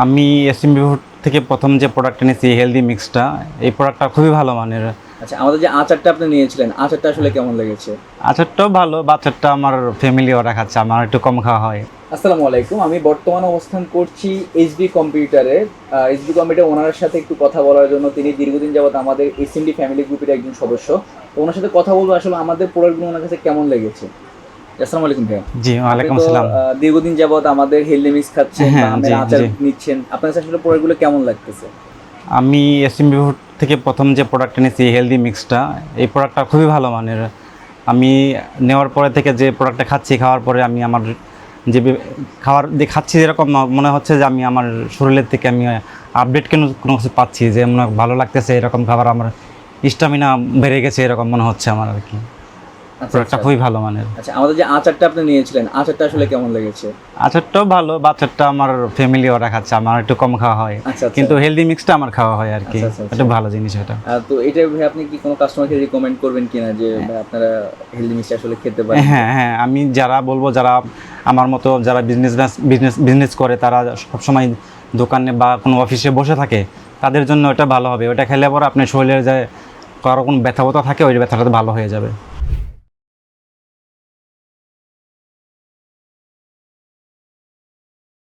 আমি SMB food থেকে প্রথম যে প্রোডাক্ট এনেছি হেলদি মিক্সটা, এই প্রোডাক্টটা খুবই ভালো মানের। আচ্ছা, আমাদের যে আচারটা আপনি নিয়েছিলেন, আচারটা আসলে কেমন লেগেছে? আচারটাও ভালো, বাচ্চারটা আমার ফ্যামিলি ওরা খাচ্ছে, আমার একটু কম খাওয়া হয়। আসসালামু আলাইকুম, আমি বর্তমানে অবস্থান করছি এইচবি কম্পিউটারে। এইচবি কম্পিউটার ওনার সাথে একটু কথা বলার জন্য। তিনি দীর্ঘদিন যাবত আমাদের এসএমডি ফ্যামিলি গ্রুপের একজন সদস্য। তো ওনার সাথে কথা বলবো আসলে আমাদের প্রোডাক্টগুলো ওনার কাছে কেমন লেগেছে। আসসালামু আলাইকুম ভাইয়া। জি, ওয়ালাইকুম আপনি তো, আসসালাম। দীর্ঘদিন যাবত আমাদের হেলদি মিক্স খাচ্ছেন বা হ্যাঁ, আমের জি আচার জি। নিচ্ছেন, আপনার কাছে আসলে প্রোডাক্টগুলো কেমন লাগতেছে? আমি এসএমবি ফুড থেকে প্রথম যে প্রোডাক্ট এনেছি হেলদি মিক্সটা, এই প্রোডাক্টটা খুবই ভালো মানের। আমি নেওয়ার পরে থেকে যে প্রোডাক্টটা খাচ্ছি, খাওয়ার পরে আমি আমার যে খাওয়ার দিয়ে খাচ্ছি এরকম মনে হচ্ছে যে আমি আমার শরীরের থেকে আমি আপডেট কোনো কিছু পাচ্ছি, যে মনে হয় ভালো লাগতেছে, এরকম খাবার আমার স্টামিনা বেড়ে গেছে এরকম মনে হচ্ছে আমার আর কি। আচ্ছা প্রোডাক্টটা আচ্ছা। খুবই ভালো মানের। আচ্ছা, আমাদের যে আচারটা আপনি নিয়েছিলেন, আচারটা আসলে কেমন লেগেছে? আচারটাও ভালো, বাচ্চারটা আমার ফ্যামিলি ওরা খাচ্ছে, আমার একটু কম খাওয়া হয়। আচ্ছা আচ্ছা। কিন্তু হেলদি মিক্সটা আমার খাওয়া হয় আর কি। আচ্ছা, আচ্ছা, আচ্ছা। একটু ভালো জিনিস এটা। তো এটা ভাই আপনি কি কোনো কাস্টমারকে রিকমেন্ড করবেন কিনা যে ভাই আপনারা হেলদি মিষ্টি আসলে খেতে পারেন? হ্যাঁ হ্যাঁ, আমি যারা বলবো, যারা আমার মতো যারা বিজনেস করে, তারা সবসময় দোকানে বা কোনো অফিসে বসে থাকে, তাদের জন্য ওটা ভালো হবে। ওটা খেলে পরে আপনার শরীরের যে কারো কোনো ব্যথা থাকে, ওই ব্যথাটা ভালো হয়ে যাবে।